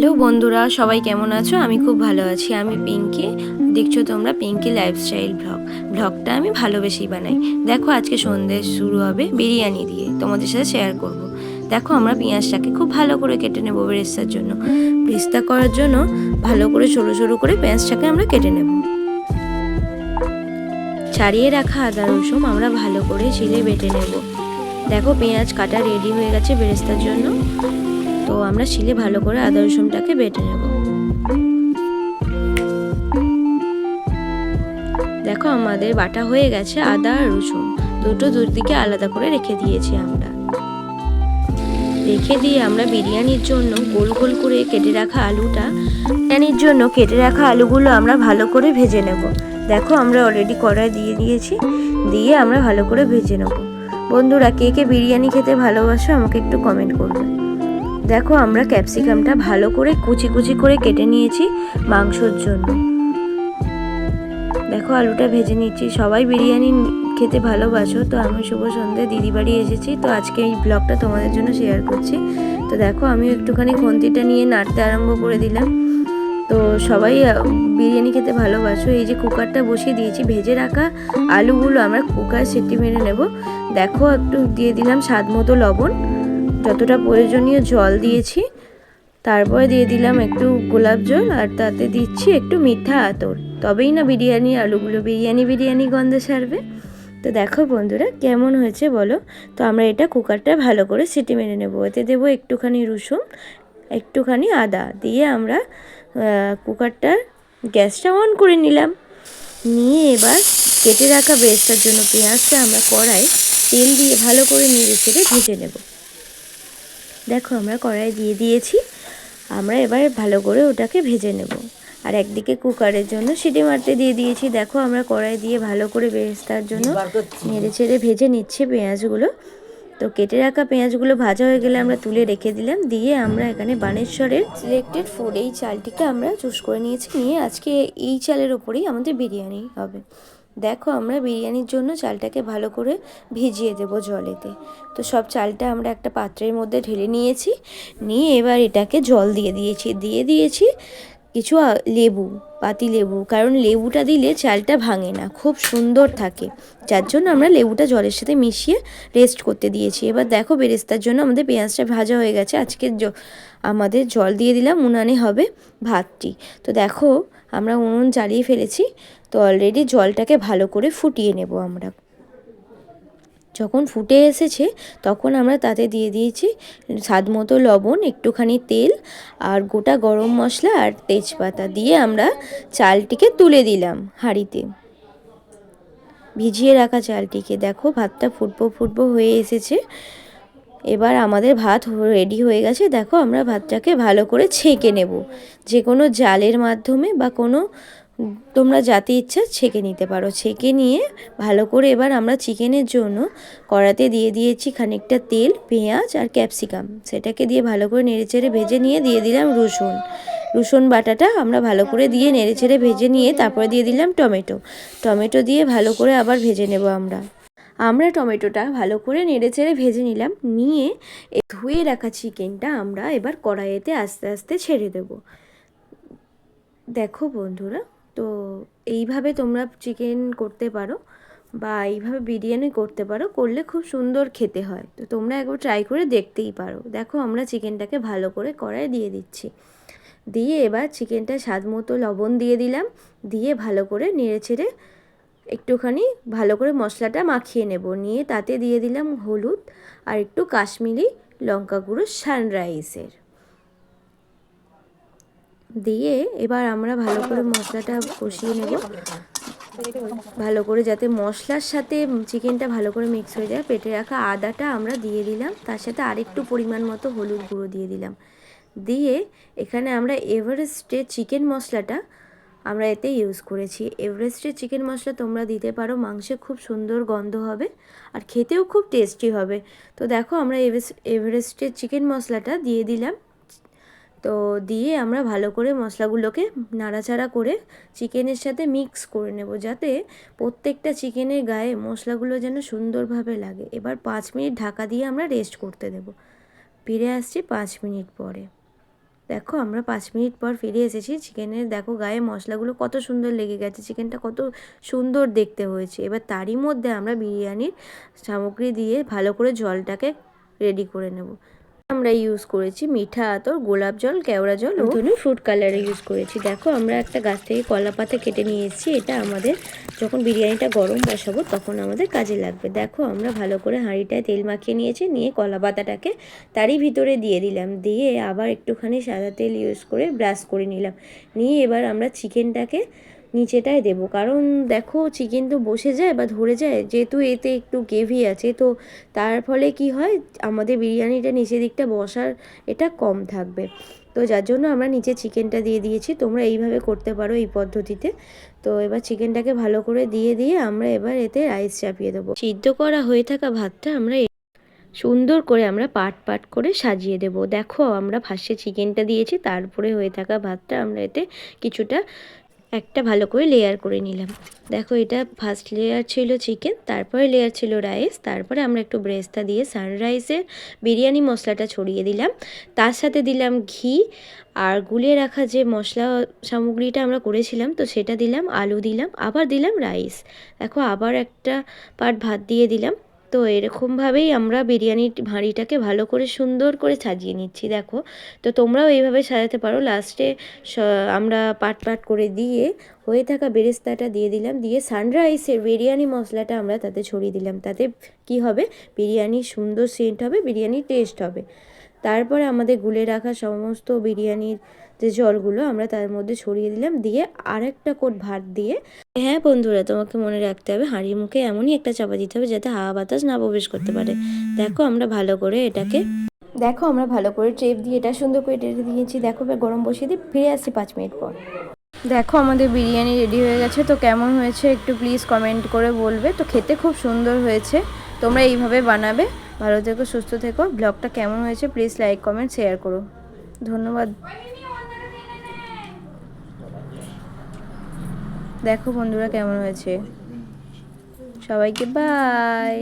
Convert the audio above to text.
Hello বন্ধুরা, সবাই কেমন আছো? আমি খুব ভালো আছি। আমি পিঙ্কি, দেখছো তোমরা পিঙ্কি লাইফস্টাইল ব্লগটা আমি ভালোবেসেই বানাই। দেখো আজকে সন্ধ্যে শুরু হবে বিরিয়ানি দিয়ে, তোমাদের সাথে শেয়ার করব। দেখো আমরা পেঁয়াজটাকে খুব ভালো করে কেটে নেবো বেরেস্তার জন্য। বেরেস্তা করার জন্য ভালো করে সরু সরু করে পেঁয়াজটাকে আমরা কেটে নেব। ছাড়িয়ে রাখা আদা রসুন আমরা ভালো করে শিলে বেটে নেব। দেখো পেঁয়াজ কাটা রেডি হয়ে গেছে বেরেস্তার জন্য। তো আমরা শিলে ভালো করে আদা রসুনটাকে বেটে নেব। দেখো আমাদের বাটা হয়ে গেছে আদা আর রসুন, দুদিকে আলাদা করে রেখে দিয়েছি আমরা। রেখে দিয়ে আমরা বিরিয়ানির জন্য গোল গোল করে কেটে রাখা আলুগুলো আমরা ভালো করে ভেজে নেব। দেখো আমরা অলরেডি কড়াই দিয়ে দিয়েছি, দিয়ে আমরা ভালো করে ভেজে নেব। বন্ধুরা, কে কে বিরিয়ানি খেতে ভালোবাসো আমাকে একটু কমেন্ট করবে। দেখো আমরা ক্যাপসিকামটা ভালো করে কুচি কুচি করে কেটে নিয়েছি মাংসর জন্য। দেখো আলুটা ভেজে নিচ্ছি। সবাই বিরিয়ানি খেতে ভালোবাসো, তো আমি শুভ সন্ধ্যে দিদি বাড়ি এসেছি, তো আজকে এই ব্লগটা তোমাদের জন্য শেয়ার করছি। তো দেখো আমি একটুখানি খুন্তিটা নিয়ে নাড়তে আরম্ভ করে দিলাম। তো সবাই বিরিয়ানি খেতে ভালোবাসো। এই যে কুকারটা বসিয়ে দিয়েছি, ভেজে রাখা আলুগুলো আমরা কুকার সিটি মেরে নেব। দেখো একটু দিয়ে দিলাম স্বাদ মতো লবণ, যতটা প্রয়োজনীয় জল দিয়েছি, তারপরে দিয়ে দিলাম একটু গোলাপ জল, আর তাতে দিচ্ছি একটু মিঠা আতর। তবেই না আলুগুলো বিরিয়ানি গন্ধে ছাড়বে। তো দেখো বন্ধুরা কেমন হয়েছে বলো। তো আমরা এটা কুকারটা ভালো করে সিটি মেরে নেব। এতে দেবো একটুখানি রসুন, একটুখানি আদা দিয়ে আমরা কুকারটার গ্যাসটা অন করে নিলাম। নিয়ে এবার কেটে রাখা বেরেস্তার জন্য পেঁয়াজটা আমরা কড়াই তেল দিয়ে ভালো করে নেড়ে চেড়ে ভেজে নেব। দেখো আমরা কড়াই দিয়ে দিয়েছি, আমরা এবার ভালো করে ওটাকে ভেজে নেব। আর একদিকে কুকারের জন্য সিটি মারতে দিয়ে দিয়েছি। দেখো আমরা কড়াই দিয়ে ভালো করে বেরেস্তার জন্য নেড়ে চেড়ে ভেজে নিচ্ছি পেঁয়াজগুলো। তো কেটে রাখা পেঁয়াজগুলো ভাজা হয়ে গেলে আমরা তুলে রেখে দিলাম। দিয়ে আমরা এখানে বানেশ্বরের সিলেক্টেড ফুড এই চালটিকে আমরা চুজ করে নিয়েছি। নিয়ে আজকে এই চালের ওপরেই আমাদের বিরিয়ানি হবে। দেখো আমরা বিরিয়ানির জন্য চালটাকে ভালো করে ভিজিয়ে দেব জলেতে। তো সব চালটা আমরা একটা পাত্রের মধ্যে ঢেলে নিয়েছি। নিয়ে এবার এটাকে জল দিয়ে দিয়েছি কিছু লেবু, পাতি লেবু, কারণ লেবুটা দিলে চালটা ভাঙে না, খুব সুন্দর থাকে, যার জন্য আমরা লেবুটা জলের সাথে মিশিয়ে রেস্ট করতে দিয়েছি। এবার দেখো বেরেস্তার জন্য আমাদের পেঁয়াজটা ভাজা হয়ে গেছে। আজকে আমাদের জল দিয়ে দিলাম, উনানে হবে ভাতটি। তো দেখো আমরা উনুন জ্বালিয়ে ফেলেছি। তো অলরেডি জলটাকে ভালো করে ফুটিয়ে নেব আমরা। যখন ফুটে এসেছে তখন আমরা তাতে দিয়ে দিয়েছি স্বাদ মতো লবণ, একটুখানি তেল আর গোটা গরম মশলা আর তেজপাতা দিয়ে আমরা চালটিকে তুলে দিলাম হাঁড়িতে, ভিজিয়ে রাখা চালটিকে। দেখো ভাতটা ফুটবো হয়ে এসেছে। এবার আমাদের ভাত রেডি হয়ে গেছে। দেখো আমরা ভাতটাকে ভালো করে ছেঁকে নেব, যে কোনো জালের মাধ্যমে বা কোনো তোমরা যাতে ইচ্ছা ছেঁকে নিতে পারো। ছেঁকে নিয়ে ভালো করে এবার আমরা চিকেনের জন্য কড়াতে দিয়ে দিয়েছি খানিকটা তেল, পেঁয়াজ আর ক্যাপসিকাম, সেটাকে দিয়ে ভালো করে নেড়েচেড়ে ভেজে নিয়ে দিয়ে দিলাম রসুন বাটাটা আমরা ভালো করে দিয়ে নেড়েচেড়ে ভেজে নিয়ে তারপরে দিয়ে দিলাম টমেটো দিয়ে ভালো করে আবার ভেজে নেব আমরা টমেটোটা ভালো করে নেড়েচেড়ে ভেজে নিলাম। নিয়ে ধুয়ে রাখা চিকেনটা আমরা এবার কড়াইতে আস্তে আস্তে ছেড়ে দেব। দেখো বন্ধুরা, তো এইভাবে তোমরা চিকেন করতে পারো বা এইভাবে বিরিয়ানি করতে পারো, করলে খুব সুন্দর খেতে হয়। তো তোমরা একবার ট্রাই করে দেখতেই পারো। দেখো আমরা চিকেনটাকে ভালো করে কড়াই দিয়ে দিচ্ছি। দিয়ে এবার চিকেনটা স্বাদ মতো লবণ দিয়ে দিলাম। দিয়ে ভালো করে নেড়েচেড়ে একটুখানি ভালো করে মশলাটা মাখিয়ে নেব। নিয়ে তাতে দিয়ে দিলাম হলুদ আর একটু কাশ্মীরি লঙ্কা গুঁড়ো সানরাইসের। দিয়ে এবার আমরা ভালো করে মশলাটা কষিয়ে নেব, ভালো করে যাতে মশলার সাথে চিকেনটা ভালো করে মিক্স হয়ে যায়। পেটে রাখা আদাটা আমরা দিয়ে দিলাম, তার সাথে আরেকটু পরিমাণ মতো হলুদ গুঁড়ো দিয়ে দিলাম। দিয়ে এখানে আমরা এভারেস্টের চিকেন মশলাটা আমরা এতে ইউজ করেছি। এভারেস্টের চিকেন মশলা তোমরা দিতে পারো, মাংসে খুব সুন্দর গন্ধ হবে আর খেতেও খুব টেস্টি হবে। তো দেখো আমরা এভারেস্টের চিকেন মশলাটা দিয়ে দিলাম। তো দিয়ে আমরা ভালো করে মশলাগুলোকে নাড়াচাড়া করে চিকেনের সাথে মিক্স করে নেব, যাতে প্রত্যেকটা চিকেনের গায়ে মশলাগুলো যেন সুন্দরভাবে লাগে। এবার 5 মিনিট ঢাকা দিয়ে আমরা রেস্ট করতে দেব। ফিরে আসছি 5 মিনিট পরে। দেখো আমরা 5 মিনিট পর ফিরে এসেছি। চিকেনের দেখো গায়ে মশলাগুলো কত সুন্দর লেগে গেছে, চিকেনটা কত সুন্দর দেখতে হয়েছে। এবার তারই মধ্যে আমরা বিরিয়ানির সামগ্রী দিয়ে ভালো করে জলটাকে রেডি করে নেব। আমরা ইউজ করেছি মিঠা আতর, গোলাপ জল, কেওড়া জল ও ধনু ফ্রুট কালার ইউজ করেছি। দেখো আমরা একটা গাছ থেকে কলা পাতা কেটে নিয়ে এসেছি, এটা আমাদের যখন বিরিয়ানিটা গরম বসাবো তখন আমাদের কাজে লাগবে। দেখো আমরা ভালো করে হাঁড়িটায় তেল মাখিয়ে নিয়েছি, নিয়ে কলা পাতাটাকে তারই ভিতরে দিয়ে দিলাম, দিয়ে আবার একটুখানি সাদা তেল ইউজ করে ব্রাশ করে নিলাম, নিয়ে এবার আমরা চিকেনটাকে নিচেটায় দেবো। কারণ দেখো চিকেন তো বসে যায় বা ধরে যায়, যেহেতু এতে একটু গ্রেভি আছে, তো তার ফলে কি হয় আমাদের বিরিয়ানিটা নিচের দিকটা বসার এটা কম থাকবে। তো যার জন্য আমরা নিচে চিকেনটা দিয়ে দিয়েছি। তোমরা এইভাবে করতে পারো এই পদ্ধতিতে। তো এবার চিকেনটাকে ভালো করে দিয়ে আমরা এবার এতে রাইস চাপিয়ে দেবো। সিদ্ধ করা হয়ে থাকা ভাতটা আমরা সুন্দর করে আমরা পাট করে সাজিয়ে দেব। দেখো আমরা ফার্স্টে চিকেনটা দিয়েছি, তারপরে হয়ে থাকা ভাতটা আমরা এতে কিছুটা একটা ভালো করে লেয়ার করে নিলাম। দেখো এটা ফার্স্ট লেয়ার ছিল চিকেন, তারপরে লেয়ার ছিল রাইস, তারপরে আমরা একটু ব্রেস্তা দিয়ে সানরাইসের বিরিয়ানি মশলাটা ছড়িয়ে দিলাম, তার সাথে দিলাম ঘি আর গুলিয়ে রাখা যে মশলা সামগ্রীটা আমরা করেছিলাম তো সেটা দিলাম, আলু দিলাম, আবার দিলাম রাইস। দেখো আবার একটা পার্ট ভাত দিয়ে দিলাম। তো এরকমভাবেই আমরা বিরিয়ানির হাঁড়িটাকে ভালো করে সুন্দর করে সাজিয়ে নিচ্ছি। দেখো তো তোমরাও এইভাবে সাজাতে পারো। লাস্টে আমরা পাট করে দিয়ে হয়ে থাকা বেরেস্তাটা দিয়ে দিলাম, দিয়ে সানরাইসের বিরিয়ানি মশলাটা আমরা তাতে ছড়িয়ে দিলাম। তাতে কি হবে, বিরিয়ানির সুন্দর সেন্ট হবে, বিরিয়ানির টেস্ট হবে। তারপরে আমাদের গুলে রাখা সমস্ত বিরিয়ানির যে জলগুলো আমরা তার মধ্যে ছড়িয়ে দিলাম, দিয়ে আরেকটা কোট ভাত দিয়ে, হ্যাঁ বন্ধুরা তোমাকে মনে রাখতে হবে হাঁড়ির মুখে এমনই একটা চাপা দিতে হবে যাতে হাওয়া বাতাস না প্রবেশ করতে পারে। দেখো আমরা ভালো করে এটাকে ট্রেপ দিয়ে এটা সুন্দর করে টেনে দিয়েছি। দেখো এবার গরম বসিয়ে দিয়ে ফিরে আসছি 5 মিনিট পর। দেখো আমাদের বিরিয়ানি রেডি হয়ে গেছে। তো কেমন হয়েছে একটু প্লিজ কমেন্ট করে বলবে। তো খেতে খুব সুন্দর হয়েছে, তোমরা এইভাবে বানাবে। ভালো থেকো, সুস্থ থেকো। ব্লগটা কেমন হয়েছে প্লিজ লাইক কমেন্ট শেয়ার করো। ধন্যবাদ। দেখো বন্ধুরা কেমন হয়েছে, সবাইকে বাই।